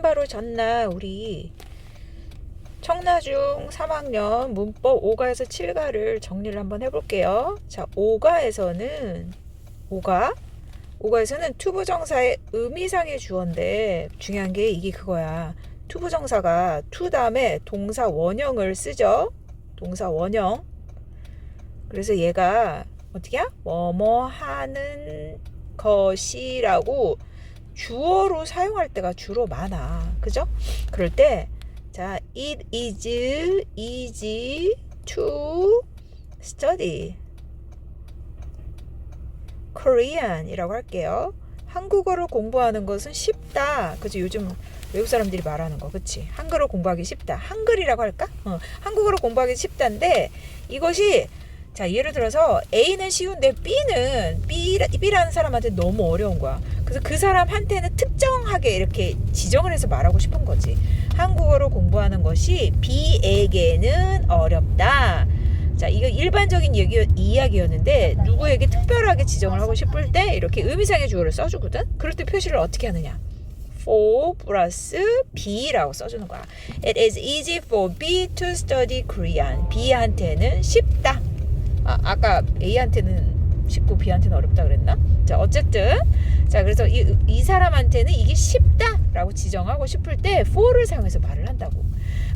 바로 전날 우리 청라중 3학년 문법 5가에서 7가를 정리를 한번 해볼게요. 자, 5가에서는 투부정사의 의미상의 주어인데 중요한 게 이게 그거야. 투부정사가 to 다음에 동사 원형을 쓰죠. 동사 원형. 그래서 얘가 어떻게 뭐뭐 하는 것이라고 주어로 사용할 때가 주로 많아. 그죠? 그럴 때 자, it is easy to study Korean 이라고 할게요. 한국어를 공부하는 것은 쉽다. 그죠? 요즘 외국 사람들이 말하는 거. 그치? 한글을 공부하기 쉽다. 한글이라고 할까? 한국어를 공부하기 쉽다인데 이것이 자, 예를 들어서 A는 쉬운데 B라는 사람한테 너무 어려운 거야. 그래서 그 사람한테는 특정하게 이렇게 지정을 해서 말하고 싶은 거지. 한국어를 공부하는 것이 B에게는 어렵다. 자, 이거 일반적인 이야기였는데 누구에게 특별하게 지정을 하고 싶을 때 이렇게 의미상의 주어를 써주거든. 그럴 때 표시를 어떻게 하느냐? for 플러스 B라고 써주는 거야. It is easy for B to study Korean. B한테는 쉽다. 아까 A한테는 쉽고 B한테는 어렵다 그랬나? 자, 어쨌든 자, 그래서 이 사람한테는 이게 쉽다라고 지정하고 싶을 때 for를 사용해서 말을 한다고.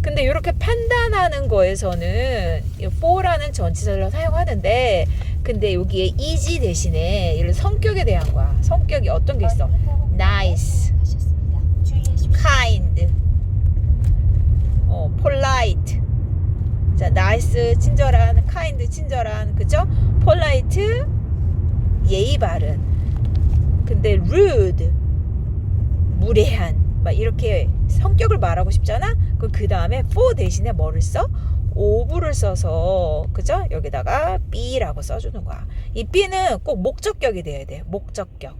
근데 이렇게 판단하는 거에서는 for라는 전치사를 사용하는데 근데 여기에 easy 대신에 이런 성격에 대한 거야. 성격이 어떤 게 있어? nice, kind, polite. 자, nice 친절한, kind 친절한, 그죠? polite 예의 바른. 근데 rude 무례한. 막 이렇게 성격을 말하고 싶잖아. 그럼 그 다음에 for 대신에 뭐를 써? of를 써서 그죠? 여기다가 be라고 써주는 거야. 이 be는 꼭 목적격이 돼야 돼. 목적격.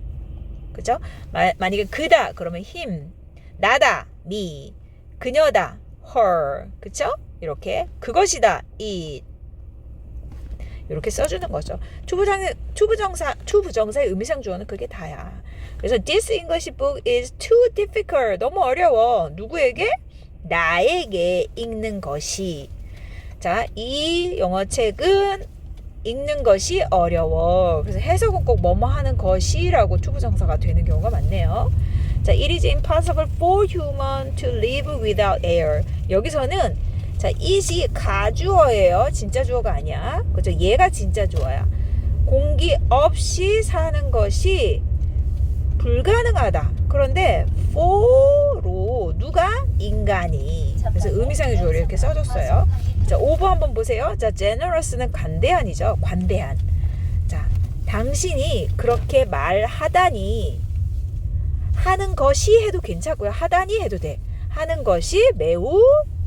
그죠? 만약에 그다 그러면 him, 나다 me, 그녀다 her, 그쵸? 이렇게 그것이다 it 이렇게 써주는 거죠. 투부정사의 의미상 주어는 그게 다야. 그래서 this English book is too difficult. 너무 어려워. 누구에게? 나에게 읽는 것이. 자, 이 영어책은 읽는 것이 어려워. 그래서 해석은 꼭 뭐뭐 하는 것이라고 투부정사가 되는 경우가 많네요. 자, it is impossible for human to live without air. 여기서는 자, it이 가주어예요. 진짜 주어가 아니야. 그죠? 얘가 진짜 주어야. 공기 없이 사는 것이 불가능하다. 그런데 for로 누가? 인간이. 그래서 의미상의 주어를 이렇게 써줬어요. 자, 5번 한번 보세요. 자, generous는 관대한이죠. 관대한. 자, 당신이 그렇게 말하다니 하는 것이 해도 괜찮고요. 하다니 해도 돼. 하는 것이 매우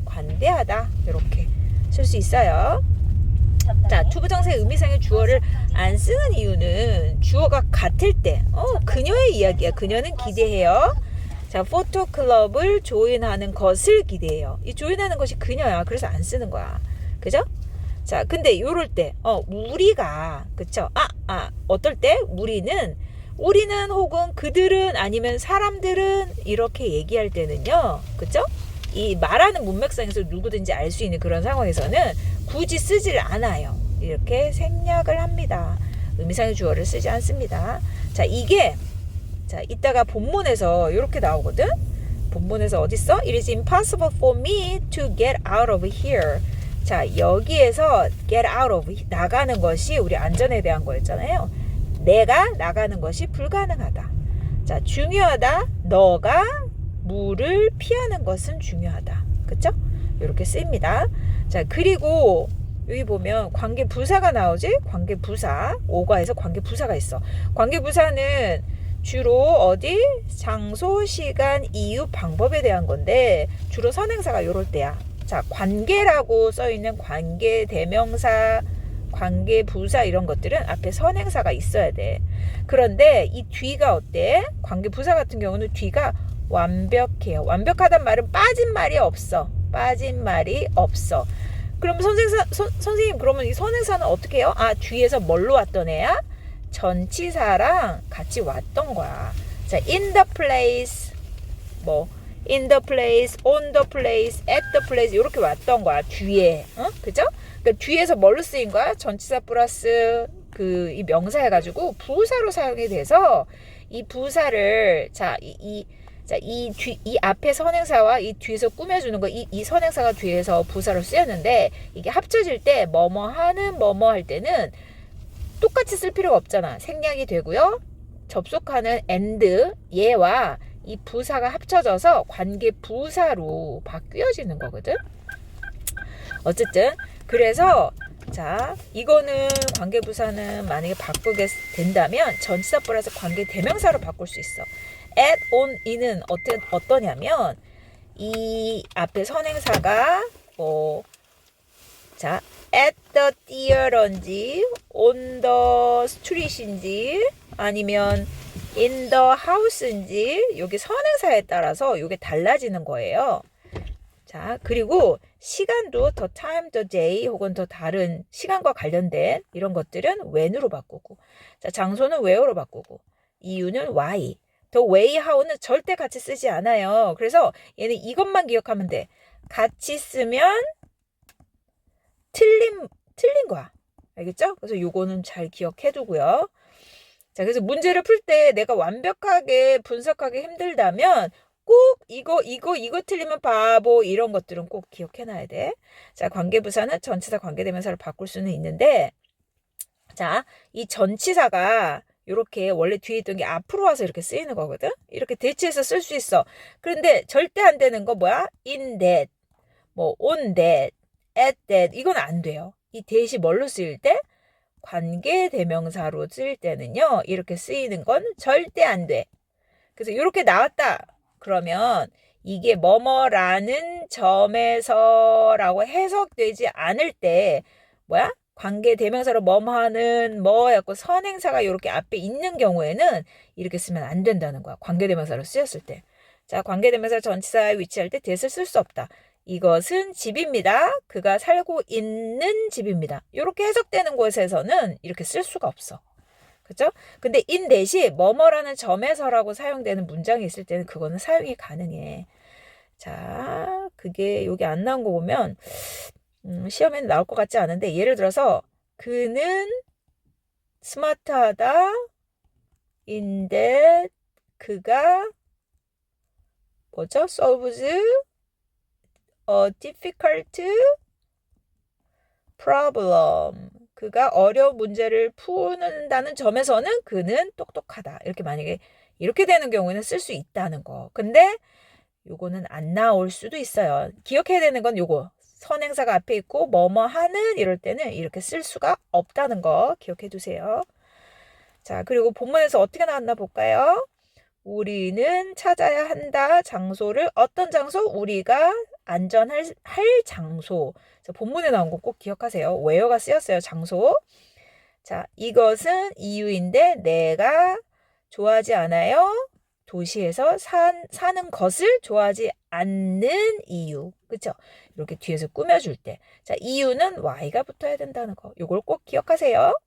관대하다. 이렇게 쓸 수 있어요. 자, 투부정사의 의미상의 주어를 안 쓰는 이유는 주어가 같을 때 그녀의 이야기야. 그녀는 기대해요. 자, 포토클럽을 조인하는 것을 기대해요. 이 조인하는 것이 그녀야. 그래서 안 쓰는 거야. 그죠? 자, 근데 요럴 때 우리가 그쵸? 어떨 때 우리는 혹은 그들은 아니면 사람들은 이렇게 얘기할 때는요. 그쵸? 이 말하는 문맥상에서 누구든지 알 수 있는 그런 상황에서는 굳이 쓰질 않아요. 이렇게 생략을 합니다. 의미상의 주어를 쓰지 않습니다. 자, 이게 자, 이따가 본문에서 이렇게 나오거든. 본문에서 어디 있어? It is impossible for me to get out of here. 자, 여기에서 get out of 나가는 것이 우리 안전에 대한 거였잖아요. 내가 나가는 것이 불가능하다. 자, 중요하다. 너가 물을 피하는 것은 중요하다. 그쵸? 이렇게 쓰입니다. 자, 그리고 여기 보면 관계부사가 나오지? 관계부사. 5가에서 관계부사가 있어. 관계부사는 주로 어디? 장소, 시간, 이유, 방법에 대한 건데 주로 선행사가 요럴 때야. 자, 관계라고 써있는 관계 대명사, 관계 부사 이런 것들은 앞에 선행사가 있어야 돼. 그런데 이 뒤가 어때? 관계 부사 같은 경우는 뒤가 완벽해요. 완벽하단 말은 빠진 말이 없어. 그럼 선생님 그러면 이 선행사는 어떻게 해요? 뒤에서 뭘로 왔던 애야? 전치사랑 같이 왔던 거야. 자, in the place, in the place, on the place, at the place 이렇게 왔던 거야. 뒤에. 그죠? 그러니까 뒤에서 뭘로 쓰인 거야? 전치사 플러스 이 명사 해가지고 부사로 사용이 돼서 이 부사를 이 앞에 선행사와 이 뒤에서 꾸며주는 거, 이 선행사가 뒤에서 부사로 쓰였는데 이게 합쳐질 때 뭐뭐 하는 뭐뭐 할 때는 똑같이 쓸 필요가 없잖아. 생략이 되고요. 접속하는 and 얘와 이 부사가 합쳐져서 관계 부사로 바뀌어지는 거거든. 어쨌든 그래서 자 이거는 관계 부사는 만약에 바꾸게 된다면 전치사 플러스 관계 대명사로 바꿀 수 있어. at, on, in은 어떠냐면 이 앞에 선행사가 자 at the theater인지 on the street인지 아니면 in the house인지 여기 선행사에 따라서 이게 달라지는 거예요. 자 그리고 시간도 the time, the day 혹은 더 다른 시간과 관련된 이런 것들은 when으로 바꾸고 자 장소는 where로 바꾸고 이유는 why the way, how는 절대 같이 쓰지 않아요. 그래서 얘는 이것만 기억하면 돼. 같이 쓰면 틀린 거야. 알겠죠? 그래서 요거는 잘 기억해 두고요. 자, 그래서 문제를 풀 때 내가 완벽하게 분석하기 힘들다면 꼭 이거 틀리면 바보 이런 것들은 꼭 기억해 놔야 돼. 자, 관계부사는 전치사 관계대명사를 바꿀 수는 있는데 자, 이 전치사가 이렇게 원래 뒤에 있던 게 앞으로 와서 이렇게 쓰이는 거거든. 이렇게 대체해서 쓸 수 있어. 그런데 절대 안 되는 거 뭐야? in that, 뭐 on that, at that 이건 안 돼요. 이 that이 뭘로 쓰일 때? 관계 대명사로 쓰일 때는요. 이렇게 쓰이는 건 절대 안 돼. 그래서 이렇게 나왔다. 그러면 이게 뭐뭐라는 점에서라고 해석되지 않을 때 뭐야? 관계 대명사로 뭐뭐하는 뭐였고 선행사가 이렇게 앞에 있는 경우에는 이렇게 쓰면 안 된다는 거야. 관계 대명사로 쓰였을 때. 자, 관계 대명사 전치사에 위치할 때 that을 쓸 수 없다. 이것은 집입니다. 그가 살고 있는 집입니다. 이렇게 해석되는 곳에서는 이렇게 쓸 수가 없어. 그죠? 근데 in that이 뭐뭐라는 점에서라고 사용되는 문장이 있을 때는 그거는 사용이 가능해. 자, 그게 여기 안 나온 거 보면 시험에는 나올 것 같지 않은데 예를 들어서 그는 스마트하다 in that 그가 뭐죠? solves a difficult problem 그가 어려운 문제를 푸는다는 점에서는 그는 똑똑하다. 이렇게 만약에 이렇게 되는 경우에는 쓸 수 있다는 거. 근데 요거는 안 나올 수도 있어요. 기억해야 되는 건 요거. 선행사가 앞에 있고 뭐뭐 하는 이럴 때는 이렇게 쓸 수가 없다는 거 기억해 두세요. 자, 그리고 본문에서 어떻게 나왔나 볼까요? 우리는 찾아야 한다. 장소를 어떤 장소? 우리가 안전할 장소. 자, 본문에 나온 거 꼭 기억하세요. where가 쓰였어요. 장소. 자, 이것은 이유인데 내가 좋아하지 않아요. 도시에서 사는 것을 좋아하지 않는 이유. 그쵸? 이렇게 뒤에서 꾸며줄 때. 자, 이유는 Y가 붙어야 된다는 거. 요걸 꼭 기억하세요.